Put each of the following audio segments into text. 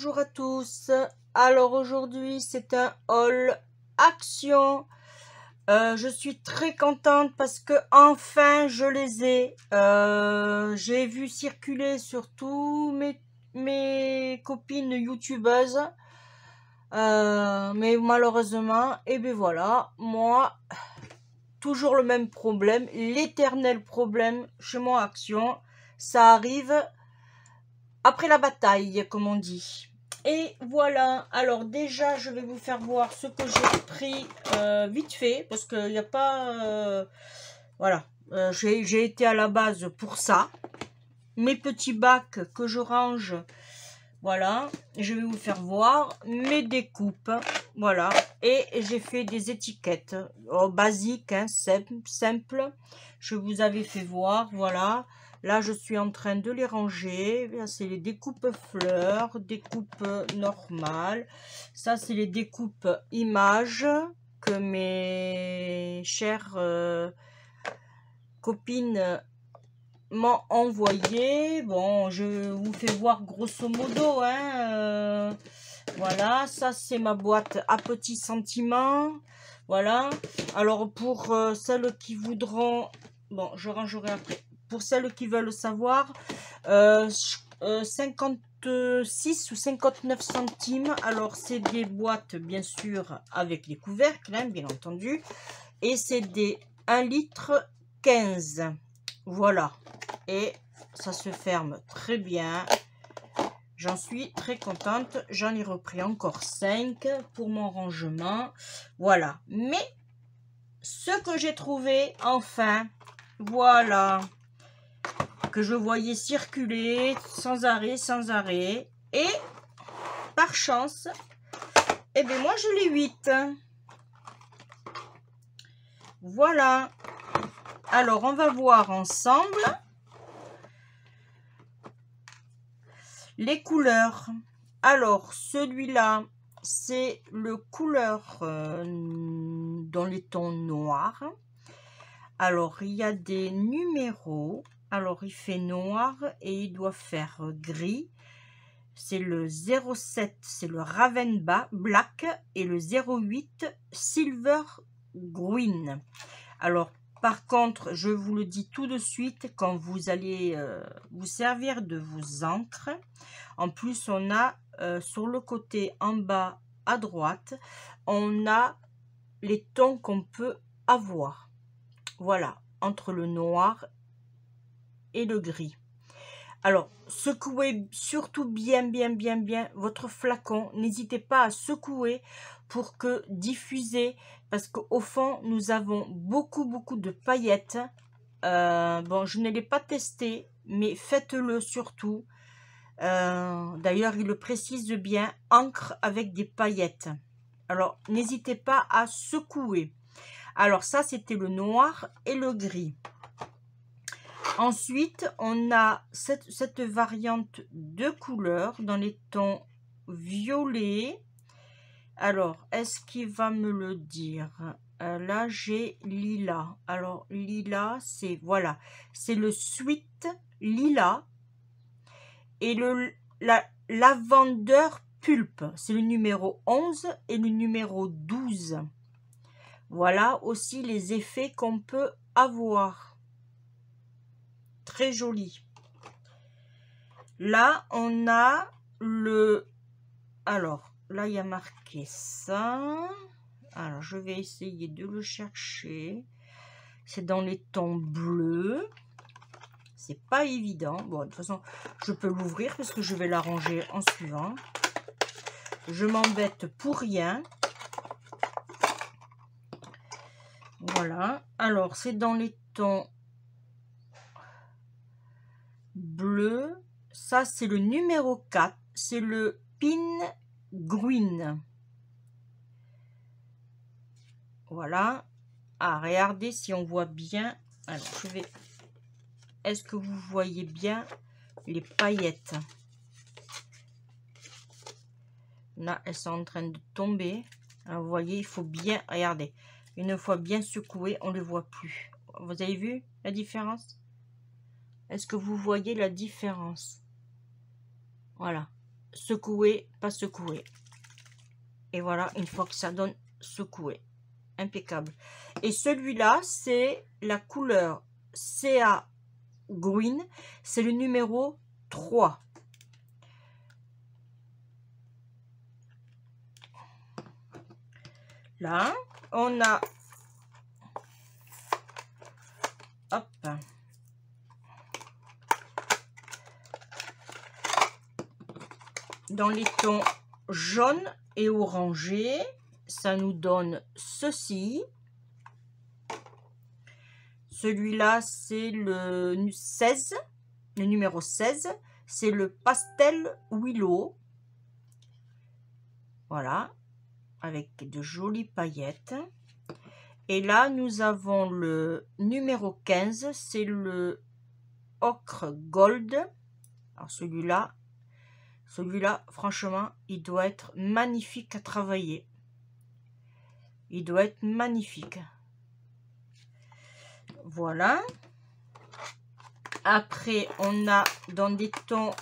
bonjour à tous. Alors aujourd'hui c'est un haul action. Je suis très contente parce que enfin je les ai. J'ai vu circuler sur tous mes copines youtubeuses. Mais malheureusement, et ben voilà, moi, toujours le même problème, l'éternel problème chez moi action. Ça arrive après la bataille, comme on dit. Et voilà, alors déjà je vais vous faire voir ce que j'ai pris vite fait, parce qu'il n'y a pas... voilà, j'ai été à la base pour ça. Mes petits bacs que je range, voilà, je vais vous faire voir mes découpes, voilà. Et j'ai fait des étiquettes basiques, hein, simples. Je vous avais fait voir, voilà. Là, je suis en train de les ranger. C'est les découpes fleurs, découpes normales. Ça, c'est les découpes images que mes chères copines m'ont envoyé. Bon, je vous fais voir grosso modo, hein. Voilà, ça, c'est ma boîte à petits sentiments. Voilà. Alors, pour celles qui voudront... Bon, je rangerai après. Pour celles qui veulent savoir, 56 ou 59 centimes. Alors, c'est des boîtes, bien sûr, avec les couvercles, hein, bien entendu. Et c'est des 1 litre 15. Voilà. Et ça se ferme très bien. J'en suis très contente. J'en ai repris encore 5 pour mon rangement. Voilà. Mais ce que j'ai trouvé, enfin... Voilà, que je voyais circuler sans arrêt, et par chance, eh bien moi je l'ai 8. Voilà, alors on va voir ensemble les couleurs. Alors celui-là, c'est le couleur dans les tons noirs. Alors, il y a des numéros. Alors, il fait noir et il doit faire gris. C'est le 07, c'est le Raven Black, et le 08, Silver Green. Alors, par contre, je vous le dis tout de suite, quand vous allez vous servir de vos encres, en plus, on a sur le côté en bas à droite, on a les tons qu'on peut avoir. Voilà, entre le noir et le gris. Alors, secouez surtout bien votre flacon. N'hésitez pas à secouer pour que diffuser, parce qu'au fond, nous avons beaucoup de paillettes. Bon, je ne l'ai pas testé, mais faites-le surtout. D'ailleurs, il le précise bien, encre avec des paillettes. Alors, n'hésitez pas à secouer. Alors ça, c'était le noir et le gris. Ensuite, on a cette variante de couleurs dans les tons violets. Alors, est-ce qu'il va me le dire? Là, j'ai lilas. Alors, lilas, c'est, voilà, c'est le sweet lilas. Et la lavendeur pulpe, c'est le numéro 11 et le numéro 12. Voilà aussi les effets qu'on peut avoir. Très joli. Là, on a le... Alors, là, il y a marqué ça. Alors, je vais essayer de le chercher. C'est dans les tons bleus. C'est pas évident. Bon, de toute façon, je peux l'ouvrir parce que je vais la ranger en suivant. Je m'embête pour rien. Voilà, alors c'est dans les tons bleus. Ça, c'est le numéro 4. C'est le Pin Green. Voilà. Ah, regardez si on voit bien. Alors, je vais... Est-ce que vous voyez bien les paillettes? Là, elles sont en train de tomber. Alors, vous voyez, il faut bien... Regardez. Une fois bien secoué, on ne les voit plus. Vous avez vu la différence? Est-ce que vous voyez la différence? Voilà. secouer, pas secouer. Et voilà, une fois que ça donne secouer. Impeccable. Et celui-là, c'est la couleur CA Green. C'est le numéro 3. Là, on a... Hop. Dans les tons jaune et orangé, ça nous donne ceci. Celui-là, c'est le 16, le numéro 16. C'est le pastel Willow. Voilà, avec de jolies paillettes. Et là, nous avons le numéro 15, c'est le ocre gold. Alors celui-là, franchement, il doit être magnifique à travailler. Il doit être magnifique. Voilà. Après, on a dans des tons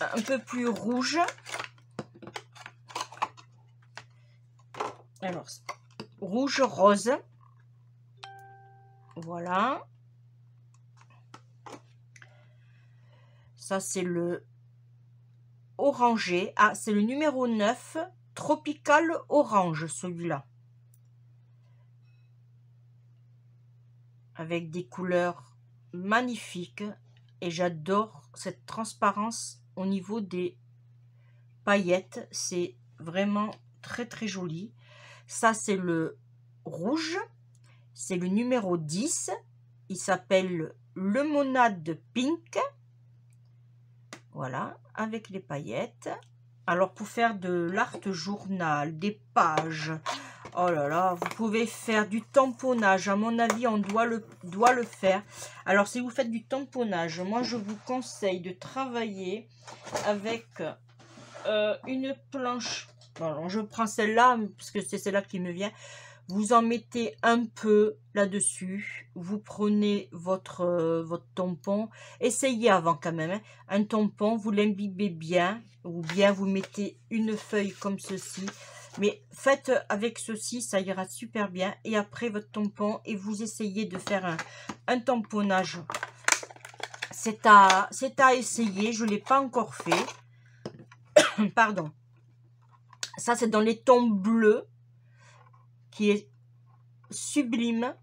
un peu plus rouges. Alors, rouge rose. Voilà. Ça, c'est le orangé. Ah, c'est le numéro 9. Tropical orange, celui-là. Avec des couleurs magnifiques. Et j'adore cette transparence au niveau des paillettes. C'est vraiment très, très joli. Ça, c'est le rouge. C'est le numéro 10. Il s'appelle Lemonade Pink. Voilà, avec les paillettes. Alors, pour faire de l'art journal, des pages, oh là là, vous pouvez faire du tamponnage. À mon avis, on doit le faire. Alors, si vous faites du tamponnage, moi, je vous conseille de travailler avec une planche. Bon, je prends celle-là, parce que c'est celle-là qui me vient. Vous en mettez un peu là-dessus. Vous prenez votre tampon. Essayez avant quand même. Hein. Un tampon, vous l'imbibez bien. Ou bien vous mettez une feuille comme ceci. Mais faites avec ceci, ça ira super bien. Et après votre tampon, et vous essayez de faire un tamponnage. C'est à essayer. Je ne l'ai pas encore fait. Pardon. Ça, c'est dans les tons bleus. Qui est sublime.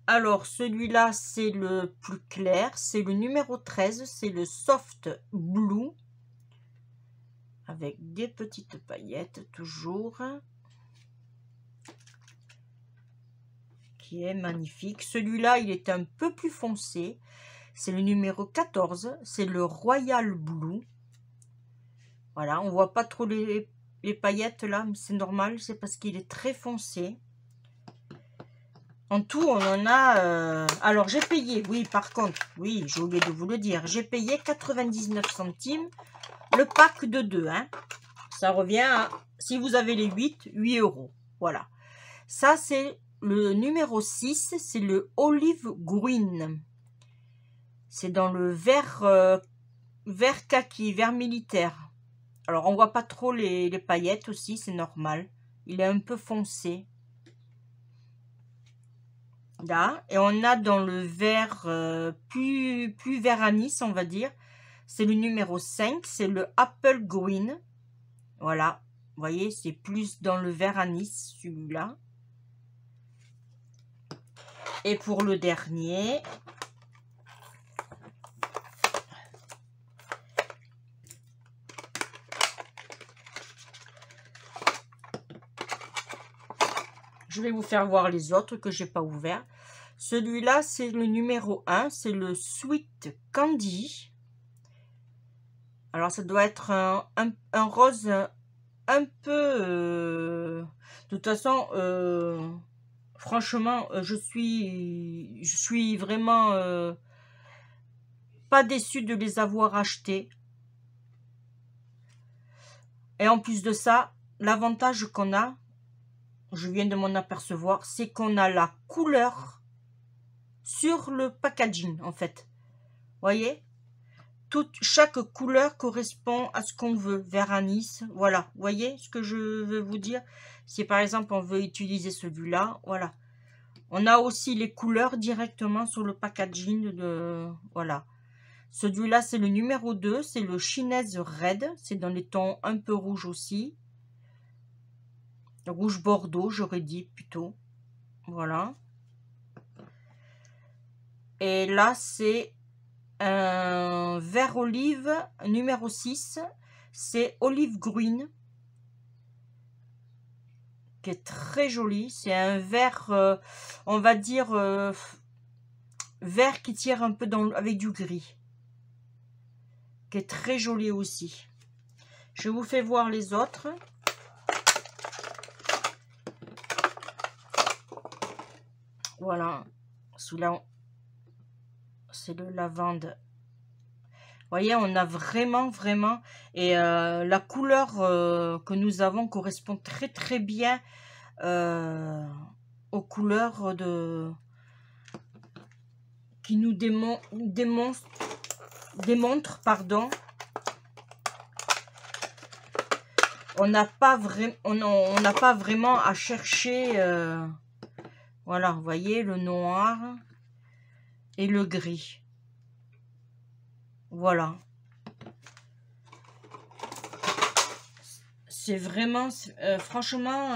Alors, celui-là, c'est le plus clair. C'est le numéro 13. C'est le Soft Blue. Avec des petites paillettes, toujours. Qui est magnifique. Celui-là, il est un peu plus foncé. C'est le numéro 14. C'est le Royal Blue. Voilà, on voit pas trop les paillettes là, mais c'est normal. C'est parce qu'il est très foncé. En tout, on en a... Alors, j'ai payé, oui, par contre, oui, j'ai oublié de vous le dire. J'ai payé 99 centimes le pack de 2. Hein. Ça revient à, si vous avez les 8 €. Voilà. Ça, c'est le numéro 6. C'est le Olive Green. C'est dans le vert, vert kaki, vert militaire. Alors, on voit pas trop les paillettes aussi, c'est normal. Il est un peu foncé. Là, et on a dans le vert plus vert anis, on va dire. C'est le numéro 5, c'est le Apple Green. Voilà, vous voyez, c'est plus dans le vert anis, celui-là. Et pour le dernier, je vais vous faire voir les autres que j'ai pas ouverts. Celui-là, c'est le numéro 1, c'est le Sweet Candy. Alors, ça doit être un rose un peu... de toute façon, franchement, je suis vraiment pas déçue de les avoir achetés. Et en plus de ça, l'avantage qu'on a, je viens de m'en apercevoir, c'est qu'on a la couleur sur le packaging en fait. Voyez, chaque couleur correspond à ce qu'on veut. Vert anis, voilà. Voyez ce que je veux vous dire? Si par exemple on veut utiliser celui-là, voilà. On a aussi les couleurs directement sur le packaging de, voilà. Celui-là, c'est le numéro 2, c'est le Chinaise Red. C'est dans les tons un peu rouge aussi. Rouge bordeaux, j'aurais dit plutôt. Voilà. Et là, c'est un vert olive numéro 6. C'est olive green. Qui est très joli. C'est un vert, on va dire, vert qui tire un peu avec du gris. Qui est très joli aussi. Je vous fais voir les autres. Voilà. Celui-là, c'est le lavande. Vous voyez, on a vraiment, et la couleur que nous avons correspond très bien aux couleurs qui nous démontrent, pardon. On n'a pas vraiment à chercher. Voilà, vous voyez, le noir et le gris. Voilà. C'est vraiment, franchement,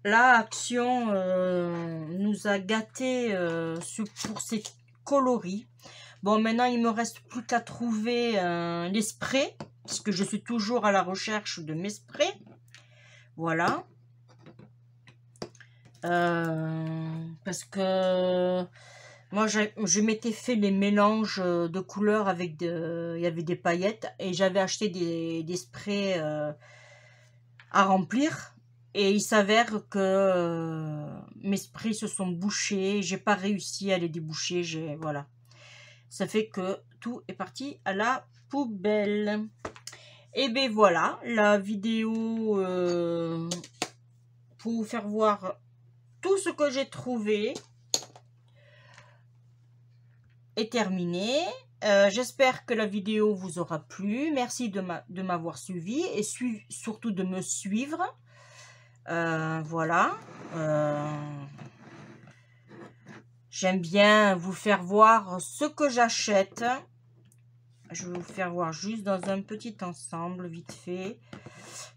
la Action nous a gâtés pour ces coloris. Bon, maintenant, il me reste plus qu'à trouver les sprays, puisque je suis toujours à la recherche de mes sprays. Voilà. Parce que moi, je m'étais fait les mélanges de couleurs avec il y avait des paillettes et j'avais acheté des sprays à remplir. Et il s'avère que mes sprays se sont bouchés. J'ai pas réussi à les déboucher. Voilà. Ça fait que tout est parti à la poubelle. Et bien voilà, la vidéo pour vous faire voir tout ce que j'ai trouvé est terminée. J'espère que la vidéo vous aura plu. Merci de m'avoir suivi et surtout de me suivre. Voilà. J'aime bien vous faire voir ce que j'achète. Je vais vous faire voir juste dans un petit ensemble, vite fait.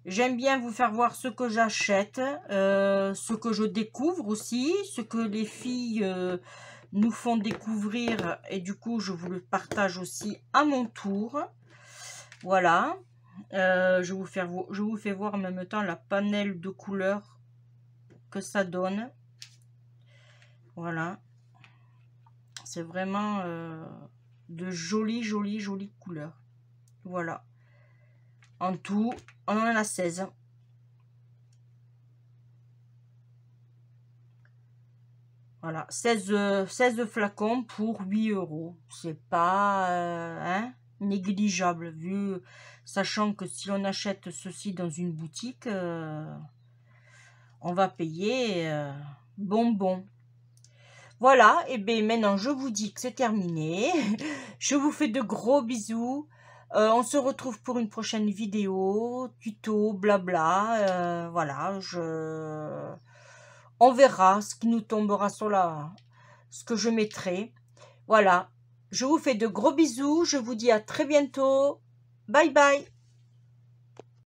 J'aime bien vous faire voir ce que j'achète, ce que je découvre aussi, ce que les filles nous font découvrir. Et du coup, je vous le partage aussi à mon tour. Voilà. Je vous fais voir en même temps la panel de couleurs que ça donne. Voilà. C'est vraiment de jolies couleurs. Voilà. En tout, on en a 16. Voilà, 16 flacons pour 8 €. C'est pas négligeable, sachant que si on achète ceci dans une boutique, on va payer bonbon. Voilà, et bien maintenant je vous dis que c'est terminé. Je vous fais de gros bisous. On se retrouve pour une prochaine vidéo, tuto, blabla. Voilà, on verra ce qui nous tombera sur ce que je mettrai. Voilà, je vous fais de gros bisous. Je vous dis à très bientôt. Bye bye.